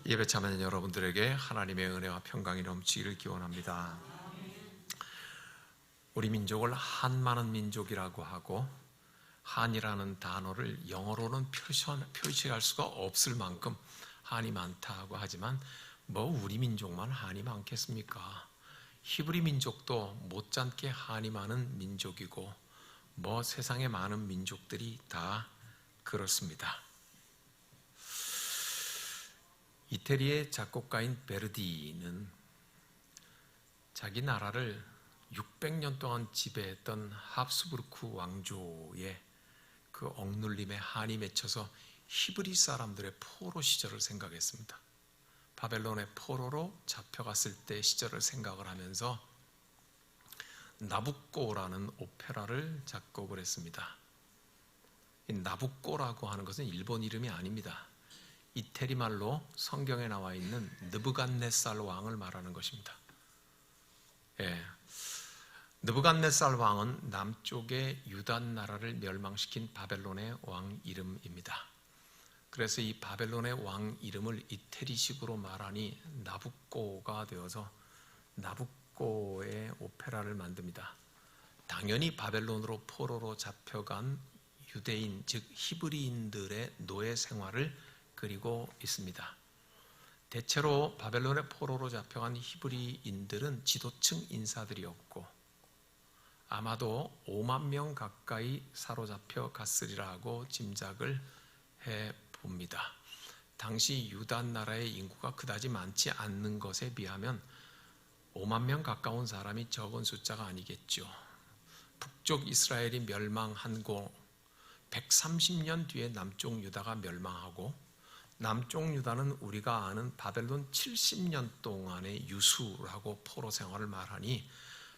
예배 참여하는 여러분들에게 하나님의 은혜와 평강이 넘치기를 기원합니다. 우리 민족을 한 많은 민족이라고 하고, 한이라는 단어를 영어로는 표시할 수가 없을 만큼 한이 많다고 하지만 우리 민족만 한이 많겠습니까? 히브리 민족도 못지않게 한이 많은 민족이고 세상에 많은 민족들이 다 그렇습니다. 이태리의 작곡가인 베르디는 자기 나라를 600년 동안 지배했던 합스부르크 왕조의 그 억눌림에 한이 맺혀서 히브리 사람들의 포로 시절을 생각했습니다. 바벨론의 포로로 잡혀갔을 때 시절을 생각을 하면서 나부꼬라는 오페라를 작곡을 했습니다. 이 나부꼬라고 하는 것은 일본 이름이 아닙니다. 이태리 말로 성경에 나와 있는 느부갓네살 왕을 말하는 것입니다. 느부갓네살 왕은 남쪽의 유다 나라를 멸망시킨 바벨론의 왕 이름입니다. 그래서 이 바벨론의 왕 이름을 이태리식으로 말하니 나부꼬가 되어서 나부꼬의 오페라를 만듭니다. 당연히 바벨론으로 포로로 잡혀간 유대인, 즉 히브리인들의 노예 생활을 그리고 있습니다. 대체로 바벨론의 포로로 잡혀간 히브리인들은 지도층 인사들이었고 아마도 5만 명 가까이 사로잡혀 갔으리라고 짐작을 해봅니다. 당시 유다 나라의 인구가 그다지 많지 않는 것에 비하면 5만 명 가까운 사람이 적은 숫자가 아니겠죠. 북쪽 이스라엘이 멸망한 고 130년 뒤에 남쪽 유다가 멸망하고, 남쪽 유다는 우리가 아는 바벨론 70년 동안의 유수라고 포로 생활을 말하니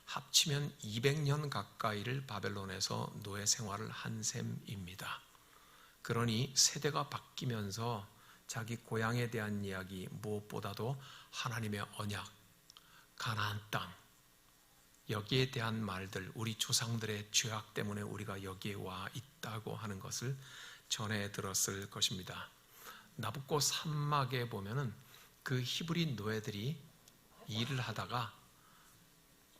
합치면 200년 가까이를 바벨론에서 노예 생활을 한 셈입니다. 그러니 세대가 바뀌면서 자기 고향에 대한 이야기, 무엇보다도 하나님의 언약, 가나안 땅, 여기에 대한 말들, 우리 조상들의 죄악 때문에 우리가 여기에 와 있다고 하는 것을 전해 들었을 것입니다. 나부꼬 산막에 보면은 그 히브리 노예들이 일을 하다가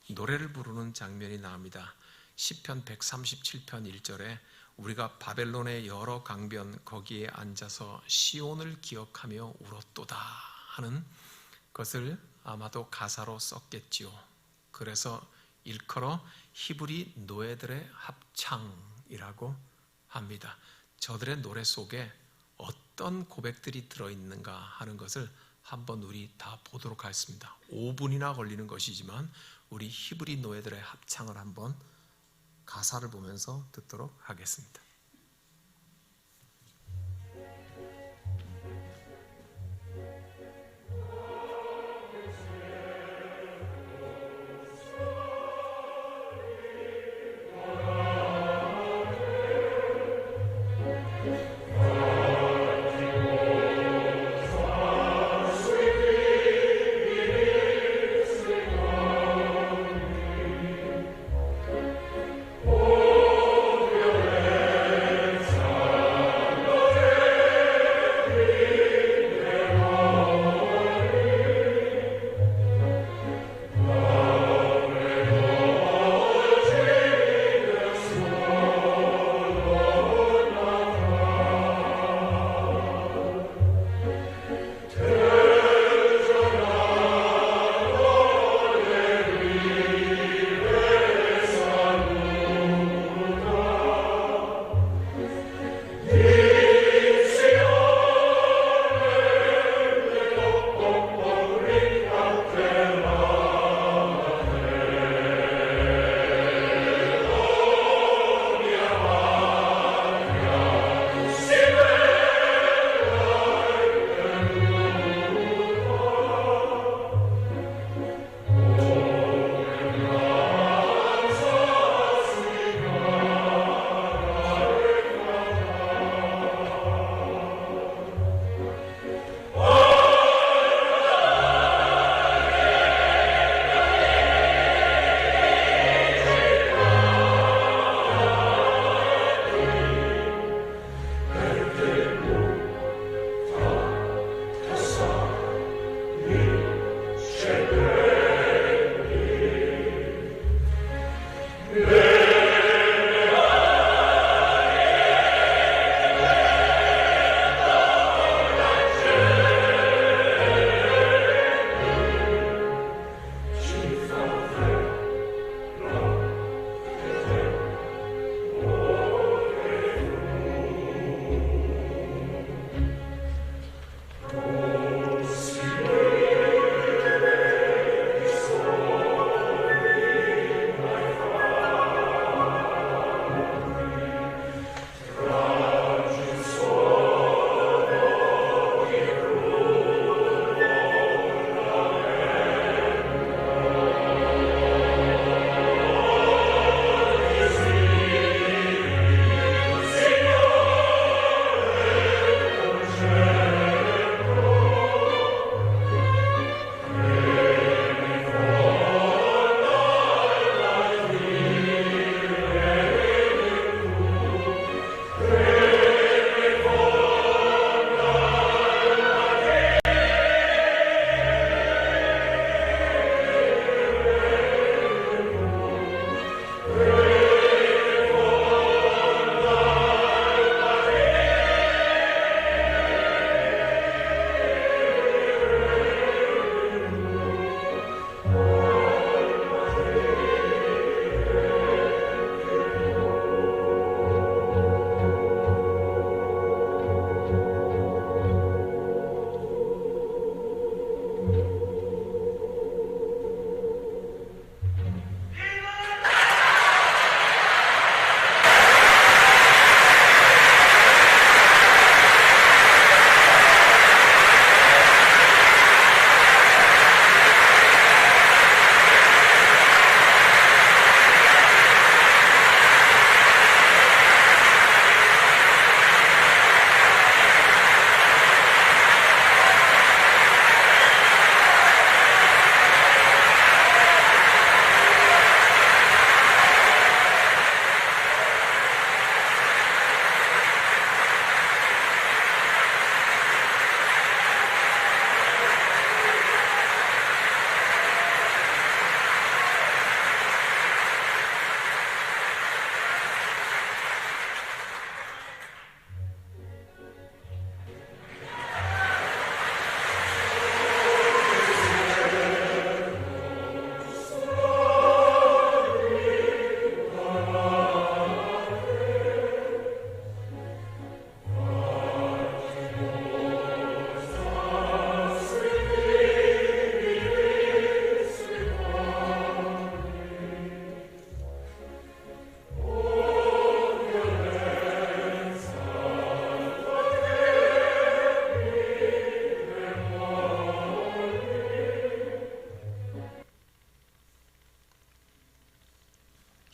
노래를 부르는 장면이 나옵니다. 시편 137편 1절에 우리가 바벨론의 여러 강변 거기에 앉아서 시온을 기억하며 울었도다 하는 것을 아마도 가사로 썼겠지요. 그래서 일컬어 히브리 노예들의 합창이라고 합니다. 저들의 노래 속에 어떤 고백들이 들어있는가 하는 것을 한번 우리 다 보도록 하겠습니다. 5분이나 걸리는 것이지만 우리 히브리 노예들의 합창을 한번 가사를 보면서 듣도록 하겠습니다.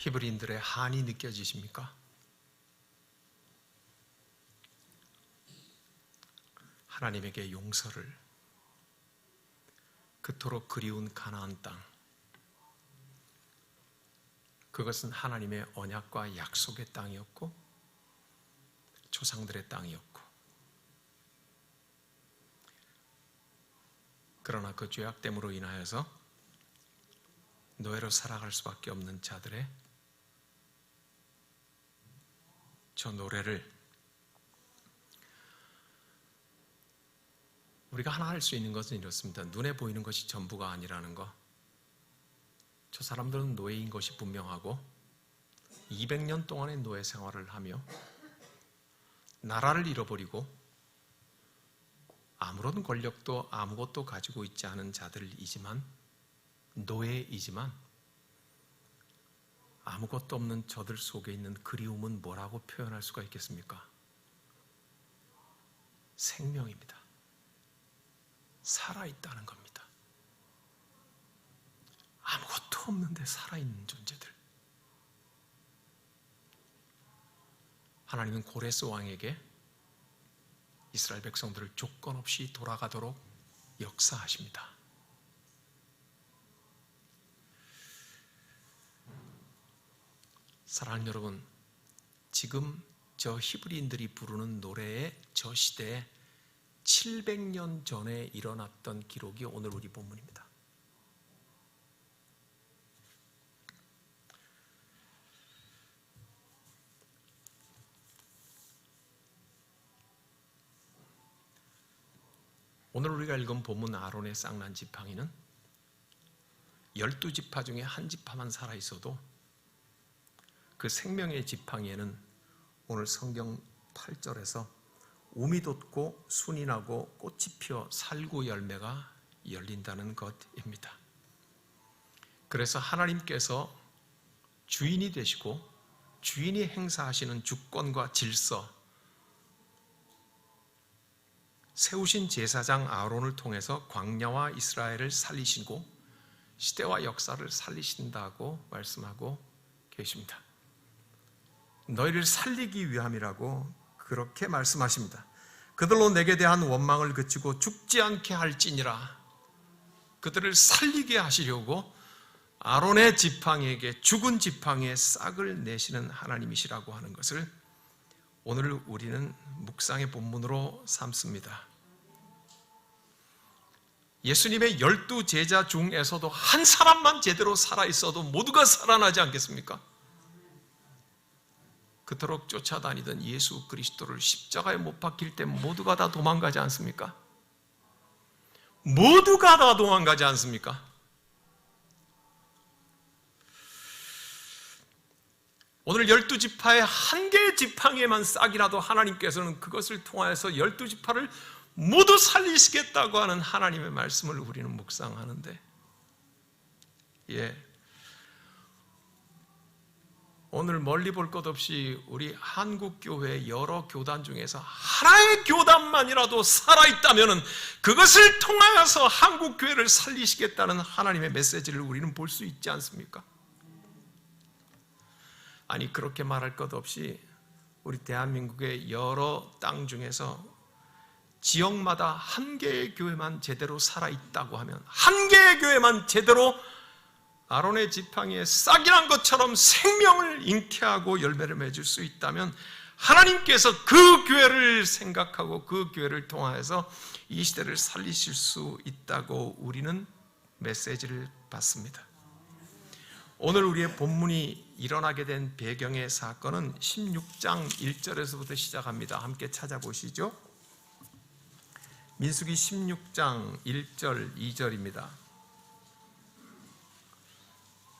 히브리인들의 한이 느껴지십니까? 하나님에게 용서를, 그토록 그리운 가나안 땅, 그것은 하나님의 언약과 약속의 땅이었고 조상들의 땅이었고, 그러나 그 죄악됨으로 인하여서 노예로 살아갈 수밖에 없는 자들의 저 노래를 우리가 하나 할 수 있는 것은 이렇습니다. 눈에 보이는 것이 전부가 아니라는 것. 저 사람들은 노예인 것이 분명하고 200년 동안의 노예 생활을 하며 나라를 잃어버리고 아무런 권력도 아무것도 가지고 있지 않은 자들이지만, 노예이지만 아무것도 없는 저들 속에 있는 그리움은 뭐라고 표현할 수가 있겠습니까? 생명입니다. 살아있다는 겁니다. 아무것도 없는데 살아있는 존재들. 하나님은 고레스 왕에게 이스라엘 백성들을 조건 없이 돌아가도록 역사하십니다. 사랑하는 여러분, 지금 저 히브리인들이 부르는 노래의 저 시대에 700년 전에 일어났던 기록이 오늘 우리 본문입니다. 오늘 우리가 읽은 본문 아론의 쌍난 지팡이는 12지파 중에 한 지파만 살아있어도 그 생명의 지팡이에는 오늘 성경 8절에서 우미 돋고 순이 나고 꽃이 피어 살구 열매가 열린다는 것입니다. 그래서 하나님께서 주인이 되시고 주인이 행사하시는 주권과 질서, 세우신 제사장 아론을 통해서 광야와 이스라엘을 살리시고 시대와 역사를 살리신다고 말씀하고 계십니다. 너희를 살리기 위함이라고 그렇게 말씀하십니다. 그들로 내게 대한 원망을 그치고 죽지 않게 할지니라. 그들을 살리게 하시려고 아론의 지팡이에게, 죽은 지팡이에 싹을 내시는 하나님이시라고 하는 것을 오늘 우리는 묵상의 본문으로 삼습니다. 예수님의 12제자 중에서도 한 사람만 제대로 살아있어도 모두가 살아나지 않겠습니까? 그토록 쫓아다니던 예수 그리스도를 십자가에 못 박힐 때 모두가 다 도망가지 않습니까? 모두가 다 도망가지 않습니까? 오늘 12지파의 한 개의 지팡이에만 싹이라도 하나님께서는 그것을 통하여서 12지파를 모두 살리시겠다고 하는 하나님의 말씀을 우리는 묵상하는데, 오늘 멀리 볼 것 없이 우리 한국교회 여러 교단 중에서 하나의 교단만이라도 살아있다면 그것을 통하여서 한국교회를 살리시겠다는 하나님의 메시지를 우리는 볼 수 있지 않습니까? 아니, 그렇게 말할 것 없이 우리 대한민국의 여러 땅 중에서 지역마다 한 개의 교회만 제대로 살아있다고 하면, 한 개의 교회만 제대로 아론의 지팡이에 싹이란 것처럼 생명을 잉태하고 열매를 맺을 수 있다면 하나님께서 그 교회를 생각하고 그 교회를 통하여서 이 시대를 살리실 수 있다고 우리는 메시지를 받습니다. 오늘 우리의 본문이 일어나게 된 배경의 사건은 16장 1절에서부터 시작합니다. 함께 찾아보시죠. 민수기 16장 1절 2절입니다.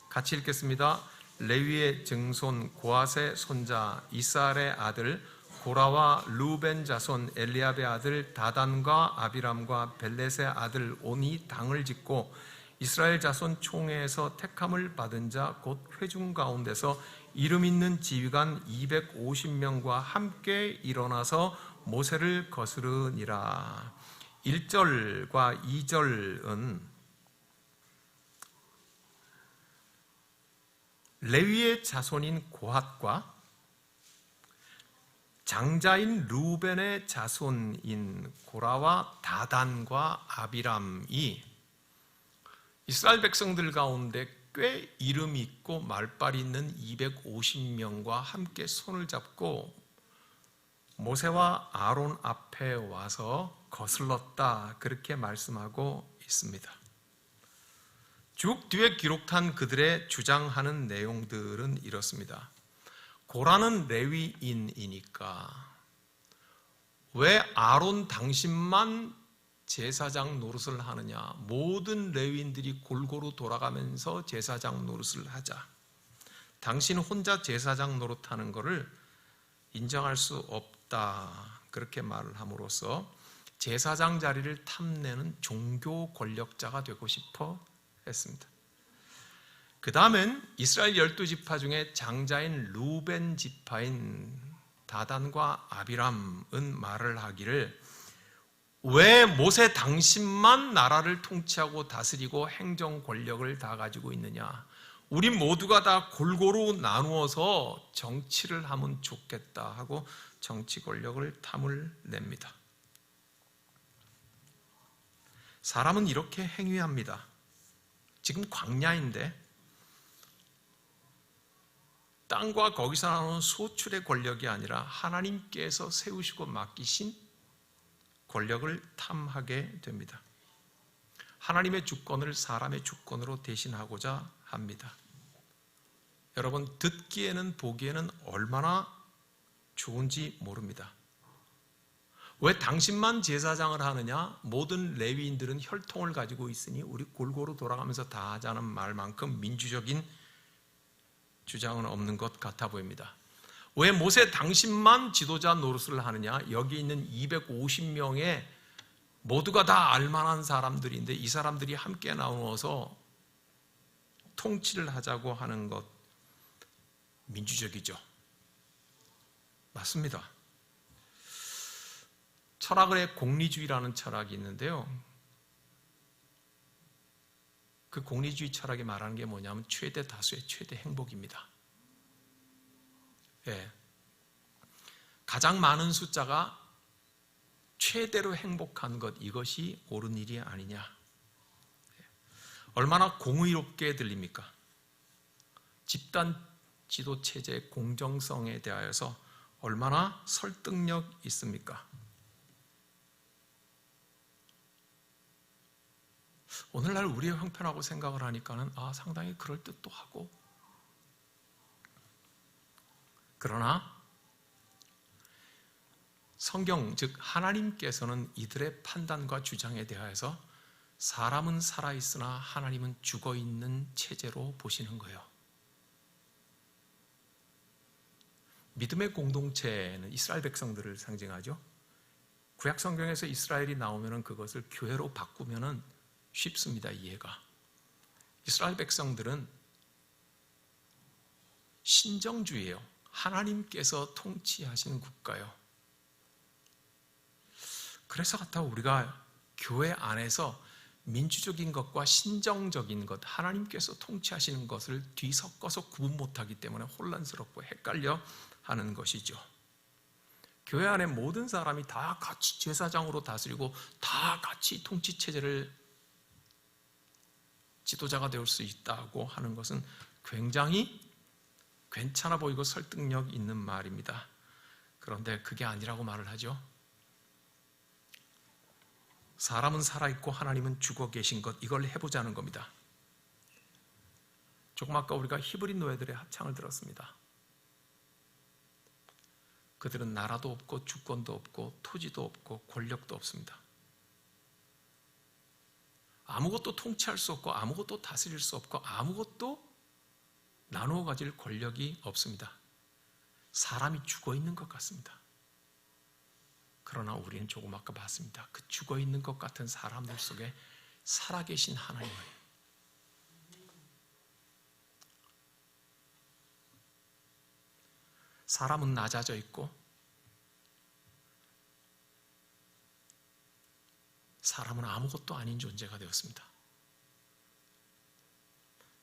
같이 읽겠습니다. 레위의 증손 고앗의 손자 이스할의 아들 고라와 루벤 자손 엘리압의 아들 다단과 아비람과 벨렛의 아들 온이 당을 짓고 이스라엘 자손 총회에서 택함을 받은 자 곧 회중 가운데서 이름 있는 지휘관 250명과 함께 일어나서 모세를 거스르니라. 1절과 2절은 레위의 자손인 고핫과 장자인 루벤의 자손인 고라와 다단과 아비람이 이스라엘 백성들 가운데 꽤 이름 있고 말빨 있는 250명과 함께 손을 잡고 모세와 아론 앞에 와서 거슬렀다, 그렇게 말씀하고 있습니다. 쭉 뒤에 기록한 그들의 주장하는 내용들은 이렇습니다. 고라는 레위인이니까 왜 아론 당신만 제사장 노릇을 하느냐? 모든 레위인들이 골고루 돌아가면서 제사장 노릇을 하자. 당신 혼자 제사장 노릇하는 것을 인정할 수 없다, 그렇게 말을 함으로써 제사장 자리를 탐내는 종교 권력자가 되고 싶어 했습니다. 그 다음엔 이스라엘 12지파 중에 장자인 루벤 지파인 다단과 아비람은 말을 하기를, 왜 모세 당신만 나라를 통치하고 다스리고 행정 권력을 다 가지고 있느냐? 우리 모두가 다 골고루 나누어서 정치를 하면 좋겠다 하고 정치 권력을 탐을 냅니다. 사람은 이렇게 행위합니다. 지금 광야인데 땅과 거기서 나오는 소출의 권력이 아니라 하나님께서 세우시고 맡기신 권력을 탐하게 됩니다. 하나님의 주권을 사람의 주권으로 대신하고자 합니다. 여러분, 듣기에는 보기에는 얼마나 좋은지 모릅니다. 왜 당신만 제사장을 하느냐? 모든 레위인들은 혈통을 가지고 있으니 우리 골고루 돌아가면서 다 하자는 말만큼 민주적인 주장은 없는 것 같아 보입니다. 왜 모세 당신만 지도자 노릇을 하느냐? 여기 있는 250명의 모두가 다 알만한 사람들인데 이 사람들이 함께 나누어서 통치를 하자고 하는 것, 민주적이죠. 맞습니다. 철학의 공리주의라는 철학이 있는데요. 그 공리주의 철학이 말하는 게 뭐냐면 최대 다수의 최대 행복입니다. 예. 가장 많은 숫자가 최대로 행복한 것, 이것이 옳은 일이 아니냐. 얼마나 공의롭게 들립니까? 집단 지도 체제의 공정성에 대하여서 얼마나 설득력 있습니까? 오늘날 우리의 형편하고 생각을 하니까는 상당히 그럴듯도 하고, 그러나 성경, 즉 하나님께서는 이들의 판단과 주장에 대하여서 사람은 살아있으나 하나님은 죽어있는 체제로 보시는 거예요. 믿음의 공동체는 이스라엘 백성들을 상징하죠. 구약 성경에서 이스라엘이 나오면 그것을 교회로 바꾸면 쉽습니다, 이해가. 이스라엘 백성들은 신정주의예요. 하나님께서 통치하시는 국가요. 그래서 같다고 우리가 교회 안에서 민주적인 것과 신정적인 것, 하나님께서 통치하시는 것을 뒤섞어서 구분 못하기 때문에 혼란스럽고 헷갈려 하는 것이죠. 교회 안에 모든 사람이 다 같이 제사장으로 다스리고 다 같이 통치체제를 지도자가 될 수 있다고 하는 것은 굉장히 괜찮아 보이고 설득력 있는 말입니다. 그런데 그게 아니라고 말을 하죠. 사람은 살아있고 하나님은 죽어 계신 것, 이걸 해보자는 겁니다. 조금 아까 우리가 히브리 노예들의 합창을 들었습니다. 그들은 나라도 없고 주권도 없고 토지도 없고 권력도 없습니다. 아무것도 통치할 수 없고 아무것도 다스릴 수 없고 아무것도 나누어 가질 권력이 없습니다. 사람이 죽어 있는 것 같습니다. 그러나 우리는 조금 아까 봤습니다. 그 죽어 있는 것 같은 사람들 속에 살아계신 하나님을, 사람은 낮아져 있고 사람은 아무것도 아닌 존재가 되었습니다.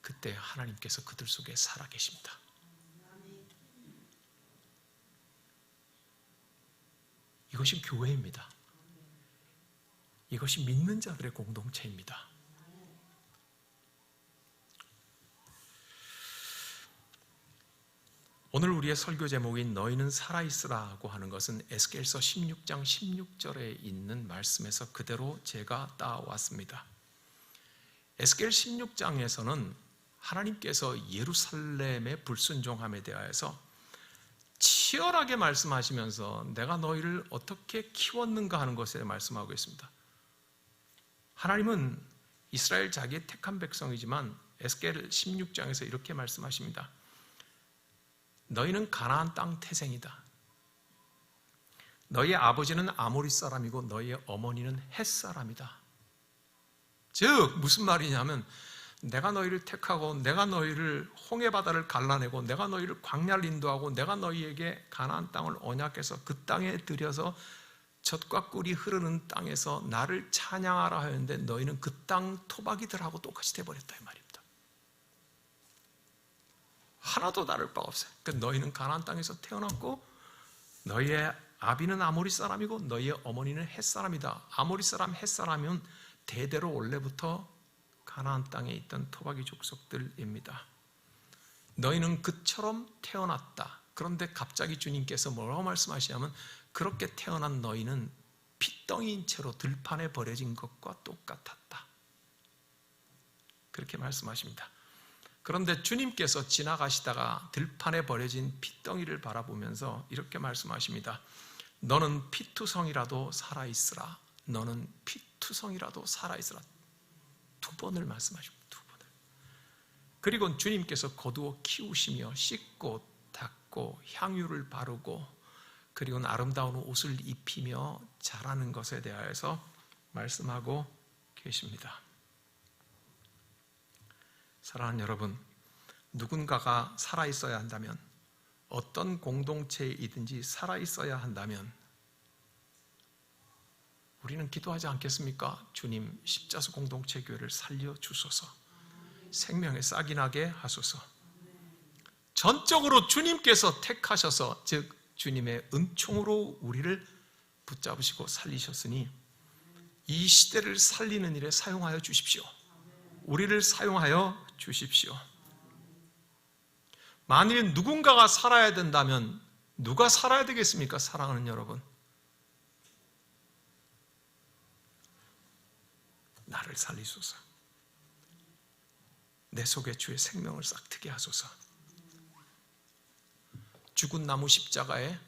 그때 하나님께서 그들 속에 살아계십니다. 이것이 교회입니다. 이것이 믿는 자들의 공동체입니다. 오늘 우리의 설교 제목인 너희는 살아있으라고 하는 것은 에스겔서 16장 16절에 있는 말씀에서 그대로 제가 따왔습니다. 에스겔 16장에서는 하나님께서 예루살렘의 불순종함에 대하여서 치열하게 말씀하시면서 내가 너희를 어떻게 키웠는가 하는 것에 말씀하고 있습니다. 하나님은 이스라엘 자기의 택한 백성이지만 에스겔 16장에서 이렇게 말씀하십니다. 너희는 가나안 땅 태생이다. 너희의 아버지는 아모리 사람이고 너희의 어머니는 헷 사람이다. 즉 무슨 말이냐면 내가 너희를 택하고 내가 너희를 홍해 바다를 갈라내고 내가 너희를 광야를 인도하고 내가 너희에게 가나안 땅을 언약해서 그 땅에 들여서 젖과 꿀이 흐르는 땅에서 나를 찬양하라 하였는데 너희는 그 땅 토박이들하고 똑같이 돼버렸다 이 말입니다. 하나도 다를 바가 없어요. 그러니까 너희는 가나안 땅에서 태어났고 너희의 아비는 아모리 사람이고 너희의 어머니는 헷 사람이다. 아모리 사람, 헷 사람이면 대대로 원래부터 가나안 땅에 있던 토박이 족속들입니다. 너희는 그처럼 태어났다. 그런데 갑자기 주님께서 뭐라고 말씀하시냐면 그렇게 태어난 너희는 핏덩이인 채로 들판에 버려진 것과 똑같았다. 그렇게 말씀하십니다. 그런데 주님께서 지나가시다가 들판에 버려진 핏덩이를 바라보면서 이렇게 말씀하십니다. 너는 피투성이라도 살아있으라. 너는 피투성이라도 살아있으라. 2번을 말씀하십니다. 2번을. 그리고 주님께서 거두어 키우시며 씻고 닦고 향유를 바르고 그리고 아름다운 옷을 입히며 자라는 것에 대하여서 말씀하고 계십니다. 사랑하는 여러분, 누군가가 살아있어야 한다면 어떤 공동체이든지 살아있어야 한다면 우리는 기도하지 않겠습니까? 주님 십자수 공동체 교회를 살려주소서. 생명의 싹이 나게 하소서. 전적으로 주님께서 택하셔서 즉 주님의 은총으로 우리를 붙잡으시고 살리셨으니 이 시대를 살리는 일에 사용하여 주십시오. 우리를 사용하여 주십시오. 만일 누군가가 살아야 된다면 누가 살아야 되겠습니까? 사랑하는 여러분, 나를 살리소서. 내 속에 주의 생명을 싹트게 하소서. 죽은 나무 십자가에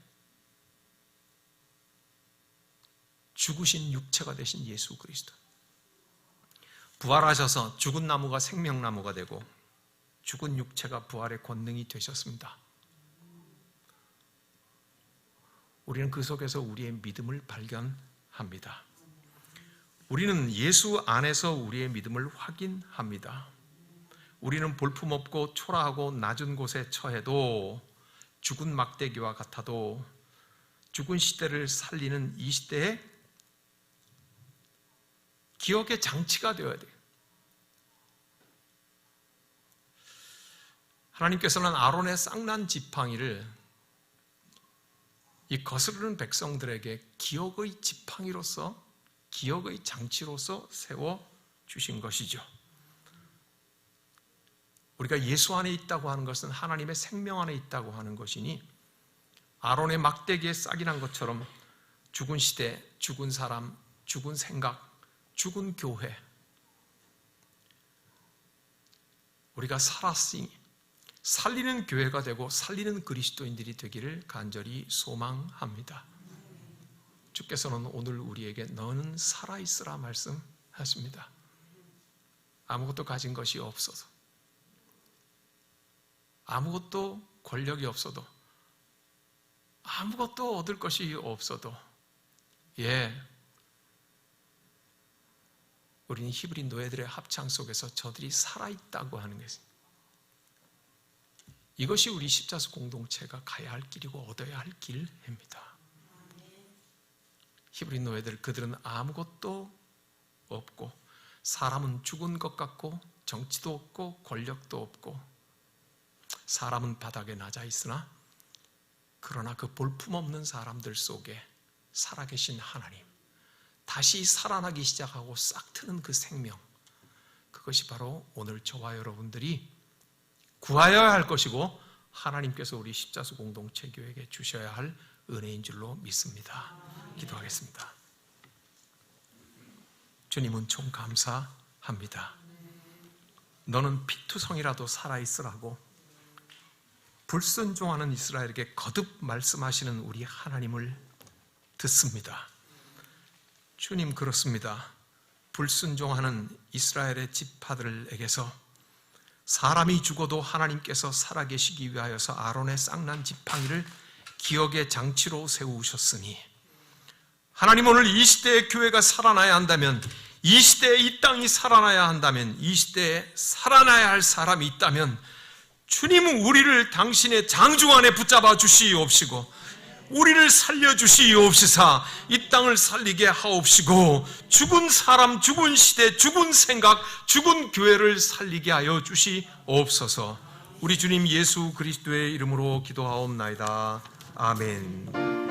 죽으신 육체가 되신 예수 그리스도, 부활하셔서 죽은 나무가 생명나무가 되고 죽은 육체가 부활의 권능이 되셨습니다. 우리는 그 속에서 우리의 믿음을 발견합니다. 우리는 예수 안에서 우리의 믿음을 확인합니다. 우리는 볼품없고 초라하고 낮은 곳에 처해도 죽은 막대기와 같아도 죽은 시대를 살리는 이 시대에 기억의 장치가 되어야 돼요. 하나님께서는 아론의 쌍난 지팡이를 이 거스르는 백성들에게 기억의 지팡이로서, 기억의 장치로서 세워주신 것이죠. 우리가 예수 안에 있다고 하는 것은 하나님의 생명 안에 있다고 하는 것이니 아론의 막대기에 싹이 난 것처럼 죽은 시대, 죽은 사람, 죽은 생각, 죽은 교회, 우리가 살았으니 살리는 교회가 되고 살리는 그리스도인들이 되기를 간절히 소망합니다. 주께서는 오늘 우리에게 너는 살아있으라 말씀하십니다. 아무것도 가진 것이 없어서, 아무것도 권력이 없어도, 아무것도 얻을 것이 없어도, 우리는 히브리 노예들의 합창 속에서 저들이 살아있다고 하는 것입니다. 이것이 우리 십자수 공동체가 가야 할 길이고 얻어야 할 길입니다. 히브리 노예들, 그들은 아무것도 없고 사람은 죽은 것 같고 정치도 없고 권력도 없고 사람은 바닥에 낮아 있으나 그러나 그 볼품없는 사람들 속에 살아계신 하나님, 다시 살아나기 시작하고 싹 트는 그 생명, 그것이 바로 오늘 저와 여러분들이 구하여야 할 것이고 하나님께서 우리 십자수 공동체 교회에게 주셔야 할 은혜인 줄로 믿습니다. 기도하겠습니다. 주님은 총 감사합니다. 너는 피투성이라도 살아있으라고 불순종하는 이스라엘에게 거듭 말씀하시는 우리 하나님을 듣습니다. 주님, 그렇습니다. 불순종하는 이스라엘의 지파들에게서 사람이 죽어도 하나님께서 살아계시기 위하여서 아론의 쌍난 지팡이를 기억의 장치로 세우셨으니 하나님, 오늘 이 시대의 교회가 살아나야 한다면, 이 시대에 이 땅이 살아나야 한다면, 이 시대에 살아나야 할 사람이 있다면 주님은 우리를 당신의 장중 안에 붙잡아 주시옵시고 우리를 살려주시옵시사 이 땅을 살리게 하옵시고 죽은 사람, 죽은 시대, 죽은 생각, 죽은 교회를 살리게 하여 주시옵소서. 우리 주님 예수 그리스도의 이름으로 기도하옵나이다. 아멘.